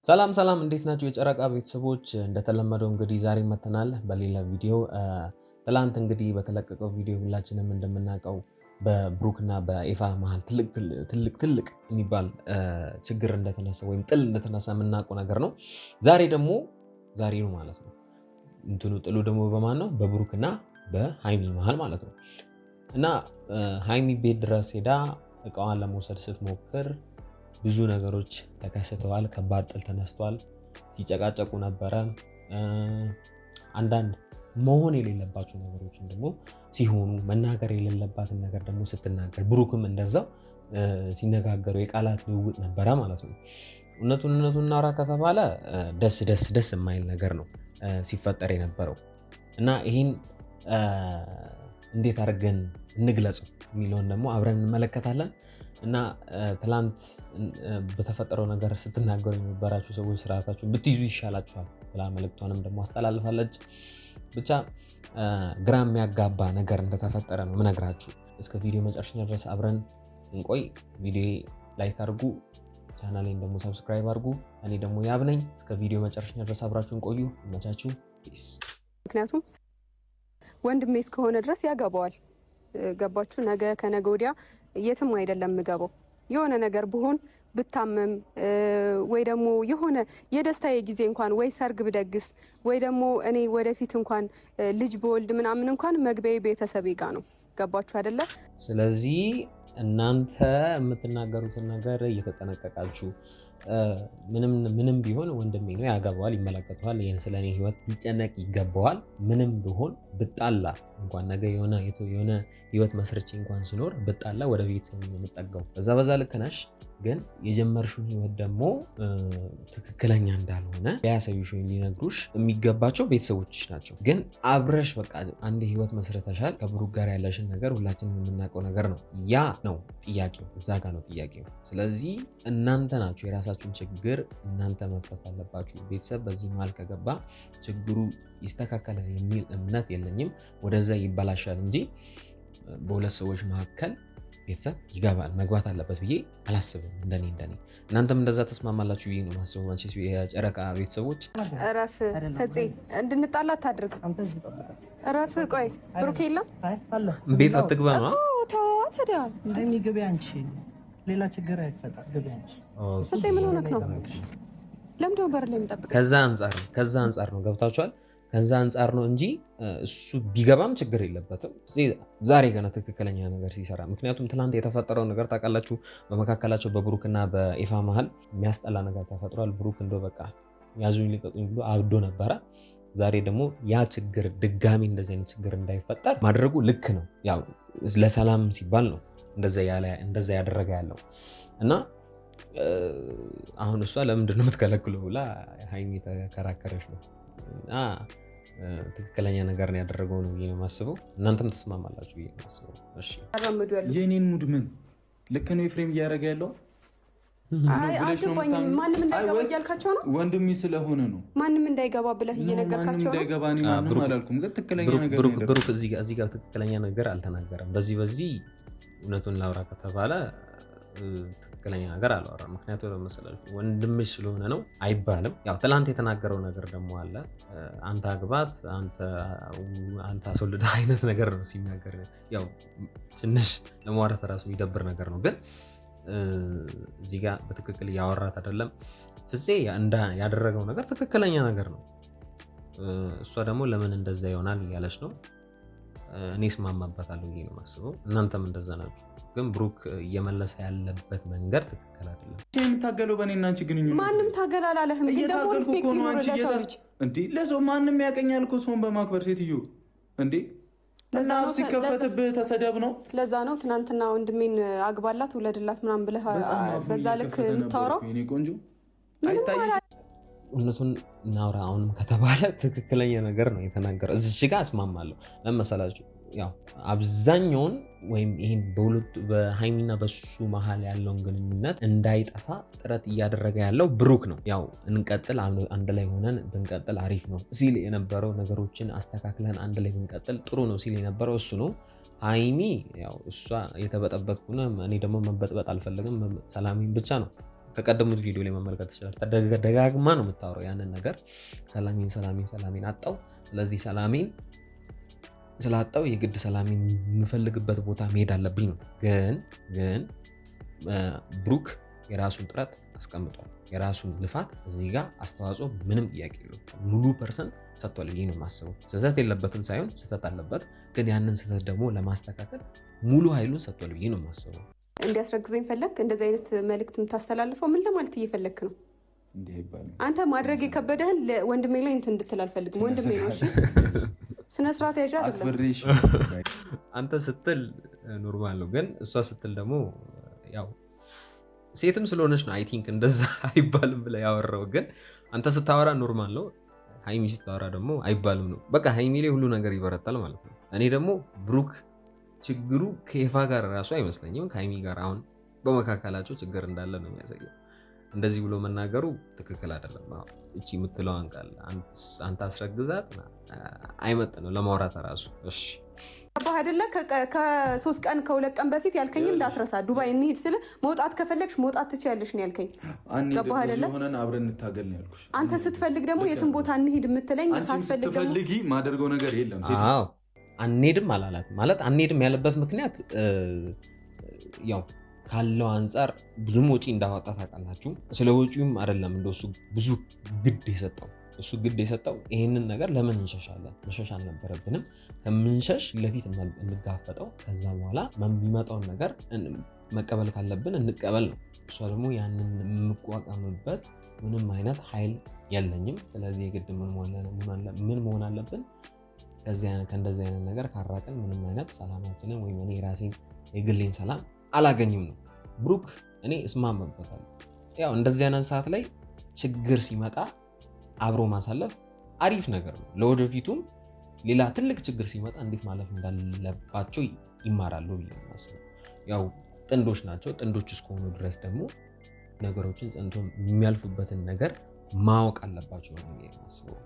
ሰላም ሰላም እንዴት ናችሁ የጨረቃ ቤተሰቦች? እንደተለመደው እንግዲህ ዛሬ መተናል በሌላ ቪዲዮ። ትላንት እንግዲህ በተለቀቀው ቪዲዮ ሁላችንም እንደምናውቀው በብሩክ እና በኤፋ መሃል ትልቅ የሚባል ችግር እንደተነሳ ወይም ጥል እንደተነሳ የምናውቀው ነገር ነው። ዛሬ ነው ማለት ነው። ጥሉ ደግሞ በማን ነው? በብሩክ እና በሃይሚ መሃል ማለት ነው። እና ሃይሚ ቤት ድረስ ሄዳ እቃዋን ለመውሰድ ስትሞክር ብዙ ነገሮች ተከስተዋል። ከባድ ጥል ተነስቷል። ሲጨቃጨቁ ነበረ። አንዳንድ መሆን የሌለባቸው ነገሮችን ደግሞ ሲሆኑ መናገር የሌለባትን ነገር ደግሞ ስትናገር፣ ብሩክም እንደዛው ሲነጋገሩ የቃላት ልውውጥ ነበረ ማለት ነው። እውነቱን እናውራ ከተባለ ደስ የማይል ነገር ነው ሲፈጠር የነበረው እና ይህን እንዴት አድርገን እንግለጸው የሚለውን ደግሞ አብረን እንመለከታለን። እና ትላንት በተፈጠረው ነገር ስትናገሩ የነበራችሁ ሰዎች ስርዓታችሁን ብትይዙ ይሻላችኋል ብላ መልእክቷንም ደግሞ አስተላልፋለች። ብቻ ግራ የሚያጋባ ነገር እንደተፈጠረ ነው ምነግራችሁ። እስከ ቪዲዮ መጨረሻ ድረስ አብረን እንቆይ። ቪዲዮ ላይክ አድርጉ፣ ቻናሌን ደግሞ ሰብስክራይብ አድርጉ። እኔ ደግሞ ያብ ነኝ። እስከ ቪዲዮ መጨረሻ ድረስ አብራችሁን ቆዩ። ይመቻችሁ። ፒስ። ምክንያቱም ወንድሜ እስከሆነ ድረስ ያገባዋል። ገባችሁ? ነገ ከነገ ወዲያ የትም አይደለም ምገባው። የሆነ ነገር ብሆን ብታመም ወይ ደግሞ የሆነ የደስታዬ ጊዜ እንኳን ወይ ሰርግ ብደግስ ወይ ደግሞ እኔ ወደፊት እንኳን ልጅ በወልድ ምናምን እንኳን መግቢያዬ ቤተሰቤ ጋር ነው። ገባችሁ አይደለ? ስለዚህ እናንተ የምትናገሩትን ነገር እየተጠነቀቃችሁ ምንም ቢሆን ወንድሜ ነው፣ ያገባዋል፣ ይመለከተዋል። ይህን ስለኔ ህይወት ሊጨነቅ ይገባዋል። ምንም ቢሆን ብጣላ እንኳን ነገ የሆነ ህይወት መስርቼ እንኳን ስኖር ብጣላ ወደ ቤት የምጠጋው በዛ ልክ ነሽ። ግን የጀመርሽውን ህይወት ደግሞ ትክክለኛ እንዳልሆነ ሊያሳዩሽ ወይም ሊነግሩሽ የሚገባቸው ቤተሰቦችሽ ናቸው። ግን አብረሽ በቃ አንድ ህይወት መስርተሻል። ከብሩክ ጋር ያለሽን ነገር ሁላችንም የምናውቀው ነገር ነው። ያ ነው ጥያቄው፣ እዛ ጋር ነው ጥያቄው። ስለዚህ እናንተ ናችሁ የራሳችሁን ችግር እናንተ መፍታት አለባችሁ። ቤተሰብ በዚህ መሀል ከገባ ችግሩ ይስተካከላል የሚል እምነት የለኝም። ወደዛ ይበላሻል እንጂ በሁለት ሰዎች መካከል ቤተሰብ ይገባል መግባት አለበት ብዬ አላስብም። እንደኔ እናንተም እንደዛ ተስማማላችሁ ብዬ ነው የማስበው። አንቺስ የጨረቃ ቤተሰቦች? እረፍ ፈፄ፣ እንድንጣላ አታድርግ። እረፍ። ቆይ ብሩክ የለም ቤት አትግባ ነው ታዲያ እንደሚገቢ አንቺ ሌላ ችግር አይፈጠር። ግቢ አንቺ ፈፄ። ምን ሆነክ ነው? ለምንድን ነው በር ላይ የምጠብቀው? ከዛ አንጻር ነው ገብታችኋል። ከዛ አንጻር ነው እንጂ እሱ ቢገባም ችግር የለበትም። ዛሬ ገና ትክክለኛ ነገር ሲሰራ፣ ምክንያቱም ትናንት የተፈጠረው ነገር ታውቃላችሁ። በመካከላቸው በብሩክና በኤፋ መሃል የሚያስጠላ ነገር ተፈጥሯል። ብሩክ እንደው በቃ ያዙኝ ልቀቁኝ ብሎ አብዶ ነበረ። ዛሬ ደግሞ ያ ችግር ድጋሚ እንደዚህ አይነት ችግር እንዳይፈጠር ማድረጉ ልክ ነው። ያው ለሰላም ሲባል ነው እንደዛ ያደረገ ያለው እና አሁን እሷ ለምንድን ነው የምትከለክለው ብላ ሃይሚ ተከራከረች ነው። ትክክለኛ ነገር ነው ያደረገው ነው ብዬ ነው የማስበው። እናንተም ተስማማላችሁ ብዬ ነው የማስበው። እሺ የኔን ሙድ ምን ልክ ነው ኤፍሬም እያደረገ ያለው? ማንም እንዳይገባ እያልካቸው ነው? ወንድሜ ስለሆነ ነው ማንም እንዳይገባ ብለህ እየነገርካቸው ነው? ማንም አላልኩም፣ ግን ትክክለኛ ነገር ነው። ብሩክ እዚህ ጋር ትክክለኛ ነገር አልተናገረም። በዚህ እውነቱን ላውራ ከተባለ ትክክለኛ ነገር አላወራም። ምክንያቱም ለመሰላችሁ ወንድምሽ ስለሆነ ነው አይባልም። ያው ትላንት የተናገረው ነገር ደግሞ አለ። አንተ አግባት፣ አንተ አስወልዳ አይነት ነገር ነው ሲናገር። ያው ትንሽ ለማውራት ራሱ የሚደብር ነገር ነው። ግን እዚህ ጋር በትክክል እያወራት አይደለም። ፍፄ ያደረገው ነገር ትክክለኛ ነገር ነው። እሷ ደግሞ ለምን እንደዛ ይሆናል እያለች ነው። እኔ እስማማባታለሁ ብዬ ነው የማስበው። እናንተም እንደዛ ናችሁ። ግን ብሩክ እየመለሰ ያለበት መንገድ ትክክል አይደለም። የምታገለው በእኔና አንቺ ግንኙነት ማንም ታገል አላለህም። ግን ደግሞ ሪስፔክት ይኖር ለሰው ልጅ እንዴ። ለሰው ማንም ያቀኛል እኮ ሰውን በማክበር ሴትዮ እንዴ። ለዛ ነው ሲከፈትብህ ተሰደብ ነው። ለዛ ነው ትናንትና ወንድሜን አግባላት ውለድላት ምናምን ብለህ በዛ ልክ የምታወራው። እኔ ቆንጆ አይታይ። እውነቱን እናውራ አሁንም ከተባለ ትክክለኛ ነገር ነው የተናገረው። እዚች ጋር እስማማለሁ። ለመሰላችሁ ያው አብዛኛውን ወይም ይህን በሃይሚና በሱ መሀል ያለውን ግንኙነት እንዳይጠፋ ጥረት እያደረገ ያለው ብሩክ ነው። ያው እንቀጥል፣ አንድ ላይ ሆነን ብንቀጥል አሪፍ ነው ሲል የነበረው፣ ነገሮችን አስተካክለን አንድ ላይ ብንቀጥል ጥሩ ነው ሲል የነበረው እሱ ነው። ሃይሚ ያው እሷ የተበጠበጥኩ ነው፣ እኔ ደግሞ መበጥበጥ አልፈለግም፣ ሰላሜን ብቻ ነው ከቀደሙት ቪዲዮ ላይ መመልከት ትችላለህ። ደጋግማ ነው የምታወራው ያንን ነገር ሰላሜን አጣው። ስለዚህ ሰላሜን ስላጣው የግድ ሰላሜን የምፈልግበት ቦታ መሄድ አለብኝ ነው። ግን ብሩክ የራሱን ጥረት አስቀምጧል። የራሱን ልፋት እዚህ ጋር አስተዋጽኦ ምንም ጥያቄ የለውም። ሙሉ ፐርሰንት ሰጥቷል ብዬ ነው የማስበው። ስህተት የለበትም ሳይሆን ስህተት አለበት፣ ግን ያንን ስህተት ደግሞ ለማስተካከል ሙሉ ኃይሉን ሰጥቷል ብዬ ነው የማስበው። እንዲያስረግዘኝ ፈለግ እንደዚህ አይነት መልእክት የምታስተላልፈው ምን ለማለት እየፈለግክ ነው? አንተ ማድረግ የከበደህን ወንድሜ ላይ እንትን እንድትል አልፈልግም። ወንድሜ ነው እሺ፣ ስነ ስርዓት ያዣ አይደለም። አንተ ስትል ኖርማል ነው፣ ግን እሷ ስትል ደግሞ ያው ሴትም ስለሆነች ነው። አይ ቲንክ እንደዛ አይባልም ብላ ያወራው፣ ግን አንተ ስታወራ ኖርማል ነው፣ ሃይሚ ስታወራ ደግሞ አይባልም ነው። በቃ ሃይሚ ላይ ሁሉ ነገር ይበረታል ማለት ነው። እኔ ደግሞ ብሩክ ችግሩ ከኤፋ ጋር ራሱ አይመስለኝም፣ ከሃይሚ ጋር አሁን በመካከላቸው ችግር እንዳለ ነው የሚያሳየው። እንደዚህ ብሎ መናገሩ ትክክል አይደለም። እቺ የምትለዋን ቃል አንተ አስረግዛት አይመጥንም ለማውራት ራሱ። እሺ ገባህ አይደለ? ከ3 ቀን ከ2 ቀን በፊት ያልከኝ እንዳትረሳ። ዱባይ እንሂድ ስለ መውጣት ከፈለግሽ መውጣት ትችያለሽ ነው ያልከኝ። ገባህ አይደለ? ሆነን አብረን እንታገል ነው ያልኩሽ። አንተ ስትፈልግ ደግሞ የትም ቦታ እንሂድ የምትለኝ፣ ሳትፈልግ ደግሞ ስትፈልጊ ማደርገው ነገር የለም። አዎ አንሄድም አላላት ማለት አንሄድም ያለበት ምክንያት ያው ካለው አንጻር ብዙም ወጪ እንዳወጣ ታውቃላችሁ። ስለ ወጪውም አይደለም እንደሱ ብዙ ግድ የሰጠው ይህንን ነገር ለምን እንሸሻለን? መሸሽ አልነበረብንም። ከምንሸሽ ለፊት እንጋፈጠው። ከዛ በኋላ የሚመጣውን ነገር መቀበል ካለብን እንቀበል ነው። እሷ ደግሞ ያንን የምቋቋምበት ምንም አይነት ኃይል የለኝም። ስለዚህ የግድ ምን መሆን አለብን? ከእንደዚህ አይነት ነገር ካራቅን ምንም አይነት ሰላማችንን ወይም እኔ ራሴን የግሌን ሰላም አላገኝም ነው። ብሩክ እኔ እስማማበታለሁ። ያው እንደዚህ አይነት ሰዓት ላይ ችግር ሲመጣ አብሮ ማሳለፍ አሪፍ ነገር ነው። ለወደፊቱም ሌላ ትልቅ ችግር ሲመጣ እንዴት ማለፍ እንዳለባቸው ይማራሉ ብዬ ነው የማስበው። ያው ጥንዶች ናቸው። ጥንዶች እስከሆኑ ድረስ ደግሞ ነገሮችን ጸንቶ የሚያልፉበትን ነገር ማወቅ አለባቸው ነው ብዬ የማስበው።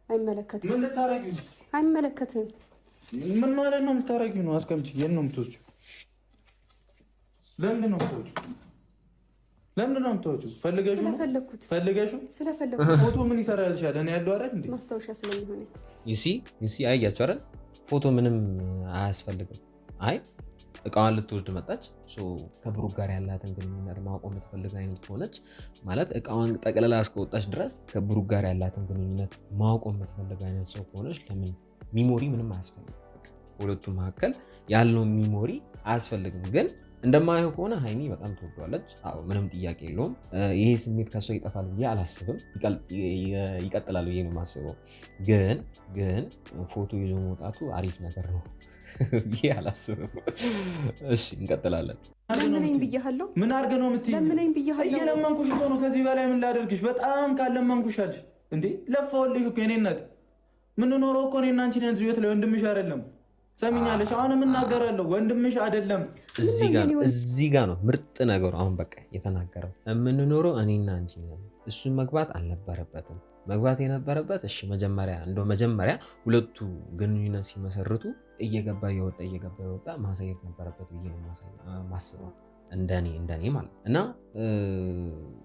አይመለከትም። ምን ልታረጊው? አይመለከትም። ምን ማለት ነው የምታረጊው ነው? አስቀምጪ። የት ነው የምትወጪው? ለምንድን ነው የምትወጪው? ፈልገሽው ነው? ስለፈለኩት። ፎቶ ምን ይሰራልሻል? እኔ ያለው አይደል እንዴ? ማስታወሻ ስለሚሆን ዩሲ አያችሁ አይደል? ፎቶ ምንም አያስፈልግም። አይ እቃዋን ልትወስድ መጣች። ከብሩክ ጋር ያላትን ግንኙነት ማቆም የምትፈልግ አይነት ከሆነች ማለት እቃዋን ጠቅልላ እስከወጣች ድረስ ከብሩክ ጋር ያላትን ግንኙነት ማቆም የምትፈልግ አይነት ሰው ከሆነች ለምን ሚሞሪ ምንም አያስፈልግም። ሁለቱም መካከል ያለው ሚሞሪ አያስፈልግም። ግን እንደማየው ከሆነ ሃይሚ በጣም ትወዷለች። ምንም ጥያቄ የለውም። ይሄ ስሜት ከሷ ይጠፋል ብዬ አላስብም። ይቀጥላል ብዬ ነው የማስበው። ግን ፎቶ ይዞ መውጣቱ አሪፍ ነገር ነው ብዬ አላስብም። እሺ እንቀጥላለን። ለምነኝ ብያለሁ። ምን አድርገህ ነው የምትይኝ? ለምነኝ ብያለሁ። እየለመንኩሽ እኮ ነው። ከዚህ በላይ ምን ላደርግሽ? በጣም ካለመንኩሻልሽ እንዴ ለፋውልሽ እኮ የኔ እናት። ምንኖረው እኮ እኔና አንቺ ነን ህይወት ላይ ወንድምሽ አይደለም። ሰሚኛለሽ? አሁንም እናገራለሁ ወንድምሽ አይደለም። እዚህ ጋ ነው ምርጥ ነገሩ። አሁን በቃ የተናገረው የምንኖረው እኔና አንቺ ነን። እሱን መግባት አልነበረበትም። መግባት የነበረበት መጀመሪያ ሁለቱ ግንኙነት ሲመሰርቱ እየገባ የወጣ ማሳየት ነበረበት ብዬ ነው ማስበው። እንደኔ ማለት እና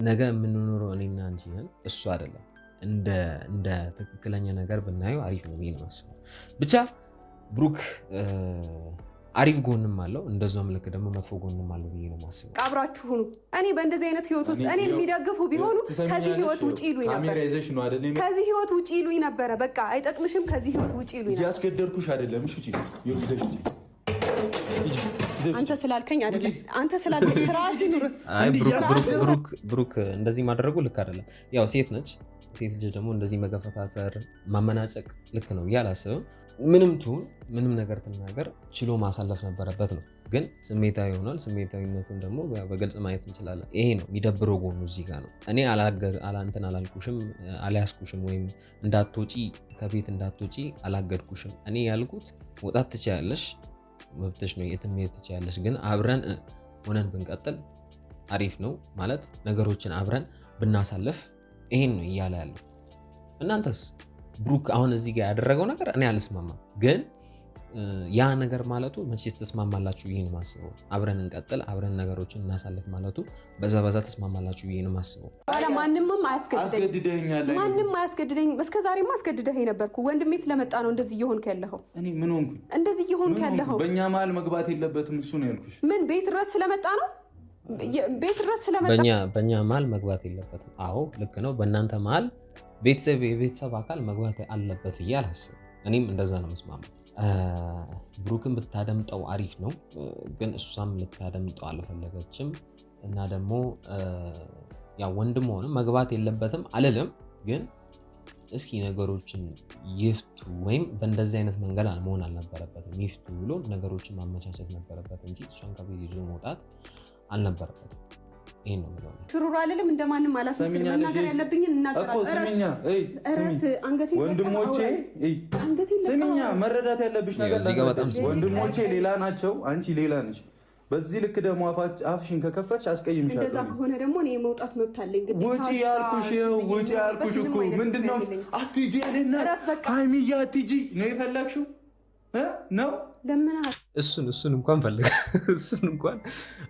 ነገ የምንኖረው እኔና አንቺ ነን፣ እሱ አይደለም። እንደ ትክክለኛ ነገር ብናየው አሪፍ ነው ብዬ ነው ማስበው። ብቻ ብሩክ አሪፍ ጎንም አለው፣ እንደዛም ልክ ደግሞ መጥፎ ጎንም አለው ብዬ ነው ማስበው። አብራችሁ ሁኑ። እኔ በእንደዚህ አይነት ህይወት ውስጥ እኔን የሚደግፉ ቢሆኑ ከዚህ ህይወት ውጪ ይሉኝ ነበረ። በቃ አይጠቅምሽም፣ ከዚህ ህይወት ውጪ ይሉኝ ነበር። ያስገደድኩሽ አይደለም። እሺ አንተ ስላልከኝ አይደለም። አንተ ስላልከኝ ስርዓት ይኑር። ብሩክ እንደዚህ ማድረጉ ልክ አይደለም። ያው ሴት ነች። ሴት ልጅ ደግሞ እንደዚህ መገፈታተር፣ ማመናጨቅ ልክ ነው ብዬ አላስብም። ምንም ትሁን ምንም ነገር ትናገር ችሎ ማሳለፍ ነበረበት ነው። ግን ስሜታዊ ይሆናል። ስሜታዊነቱን ደግሞ በግልጽ ማየት እንችላለን። ይሄ ነው የሚደብረው ጎኑ እዚህ ጋር ነው። እኔ እንትን አላልኩሽም፣ አልያዝኩሽም ወይም ከቤት እንዳትወጪ አላገድኩሽም። እኔ ያልኩት መውጣት ትችያለሽ፣ መብትሽ ነው፣ የትም መሄድ ትችያለሽ። ግን አብረን ሆነን ብንቀጥል አሪፍ ነው ማለት ነገሮችን አብረን ብናሳልፍ ይሄን ነው እያለ ያለው። እናንተስ? ብሩክ አሁን እዚህ ጋር ያደረገው ነገር እኔ አልስማማም። ግን ያ ነገር ማለቱ መቼስ ተስማማላችሁ ብዬ ነው የማስበው። አብረን እንቀጥል፣ አብረን ነገሮችን እናሳልፍ ማለቱ በዛ ተስማማላችሁ ብዬ ነው የማስበው። ማንም አያስገድደኝም። እስከ ዛሬማ አስገድደህ ነበርኩ። ወንድሜ ስለመጣ ነው እንደዚህ እየሆንክ ያለኸው። እኔ ምን ሆንኩኝ? እንደዚህ እየሆንክ ያለኸው በእኛ መሀል መግባት የለበትም እሱ ነው ያልኩሽ። ምን ቤት ድረስ ስለመጣ ነው? ቤት ድረስ ስለመጣ በእኛ መሀል መግባት የለበትም። አዎ ልክ ነው። በእናንተ መሀል የቤተሰብ አካል መግባት አለበት ብዬ አላስብም። እኔም እንደዛ ነው መስማማት። ብሩክን ብታደምጠው አሪፍ ነው፣ ግን እሷም ልታደምጠው አልፈለገችም። እና ደግሞ ያው ወንድም ሆነ መግባት የለበትም አልልም፣ ግን እስኪ ነገሮችን ይፍቱ፣ ወይም በእንደዚህ አይነት መንገድ መሆን አልነበረበትም። ይፍቱ ብሎ ነገሮችን ማመቻቸት ነበረበት እንጂ እሷን ከቤት ይዞ መውጣት አልነበረበትም። ይሄን ነው የምለው። ሽሩሩ አልልም፣ እንደማንም አላስመስልም። መናገር ያለብኝን እናገራለሁ። ወንድሞቼ ስሚኛ፣ መረዳት ያለብሽ ነገር ወንድሞቼ ሌላ ናቸው፣ አንቺ ሌላ ነሽ። በዚህ ልክ ደግሞ አፍሽን ከከፈትሽ አስቀይምሻለሁ። እንደዛ ከሆነ ደግሞ እኔ መውጣት መብት አለኝ። ውጪ ያልኩሽ እኮ ምንድነው? አትሂጂ አለና ሃይሚዬ አትሂጂ ነው የፈለግሽው ነው? እሱን እንኳን ፈልግ እሱን እንኳን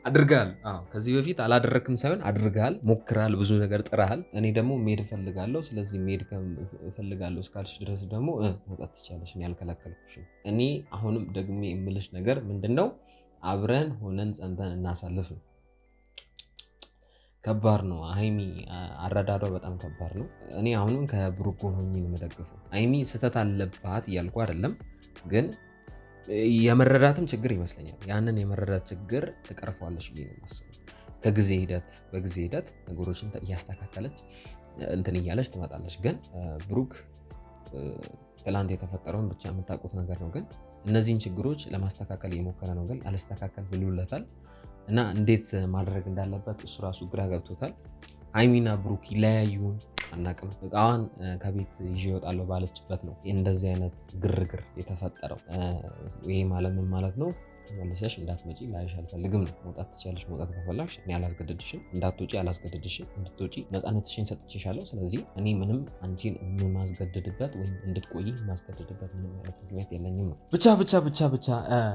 አድርጋል። ከዚህ በፊት አላደረክም ሳይሆን አድርጋል፣ ሞክራል፣ ብዙ ነገር ጥራሃል። እኔ ደግሞ መሄድ እፈልጋለሁ። ስለዚህ መሄድ እፈልጋለሁ እስካልሽ ድረስ ደግሞ መውጣት ትችያለሽ። እኔ አልከለከልኩሽም። እኔ አሁንም ደግሞ የምልሽ ነገር ምንድነው? አብረን ሆነን ጸንተን እናሳልፍ ነው። ከባድ ነው። ሃይሚ አረዳዷ በጣም ከባድ ነው። እኔ አሁንም ከብሩክ ጎን ሆኜ ነው የምደግፈው። ሃይሚ ስህተት አለባት እያልኩ አይደለም፣ ግን የመረዳትም ችግር ይመስለኛል። ያንን የመረዳት ችግር ትቀርፈዋለች ብዬ ነው የማስበው። በጊዜ ሂደት ነገሮችን እያስተካከለች እንትን እያለች ትመጣለች። ግን ብሩክ ትላንት የተፈጠረውን ብቻ የምታውቁት ነገር ነው። ግን እነዚህን ችግሮች ለማስተካከል እየሞከረ ነው። ግን አልስተካከል ብሎለታል እና እንዴት ማድረግ እንዳለበት እሱ ራሱ ግራ ገብቶታል። ሃይሚና ብሩክ ይለያዩን አናቅም። እቃዋን ከቤት ይዤ እወጣለሁ ባለችበት ነው እንደዚህ አይነት ግርግር የተፈጠረው። ይሄ ማለት ምን ማለት ነው? ተመልሰሽ እንዳትመጪ ላይሽ አልፈልግም ነው። መውጣት ትችያለሽ። መውጣት ከፈለግሽ እኔ አላስገድድሽም። እንዳትወጪ አላስገድድሽም። እንድትወጪ ነፃነትሽን ሰጥቼሻለሁ። ስለዚህ እኔ ምንም አንቺን የማስገድድበት ወይም እንድትቆይ የማስገድድበት ምንም አይነት ምክንያት የለኝም ነው። ብቻ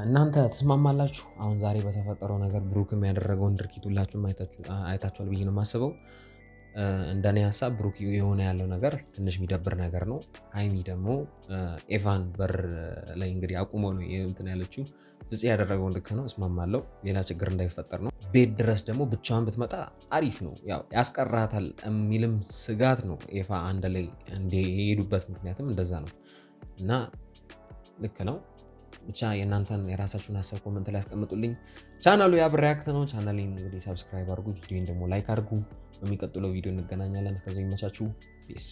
እናንተ ተስማማላችሁ? አሁን ዛሬ በተፈጠረው ነገር ብሩክም ያደረገውን ድርጊት ሁላችሁም አይታችኋል ብዬ ነው የማስበው። እንደኔ ሀሳብ ብሩክ የሆነ ያለው ነገር ትንሽ የሚደብር ነገር ነው። ሃይሚ ደግሞ ኤቫን በር ላይ እንግዲህ አቁሞ ነው እንትን ያለችው። ፍፄ ያደረገውን ልክ ነው፣ እስማማለሁ። ሌላ ችግር እንዳይፈጠር ነው። ቤት ድረስ ደግሞ ብቻዋን ብትመጣ አሪፍ ነው። ያው ያስቀራታል የሚልም ስጋት ነው ኤቫ አንድ ላይ የሄዱበት ምክንያትም እንደዛ ነው እና ልክ ነው። ብቻ የእናንተን የራሳችሁን ሀሳብ ኮመንት ላይ ያስቀምጡልኝ። ቻናሉ ያብ ሪያክት ነው። ቻናሌን እንግዲህ ሰብስክራይብ አድርጉ፣ ቪዲዮን ደግሞ ላይክ አድርጉ። በሚቀጥለው ቪዲዮ እንገናኛለን። እስከዚያ ይመቻችሁ። ፒስ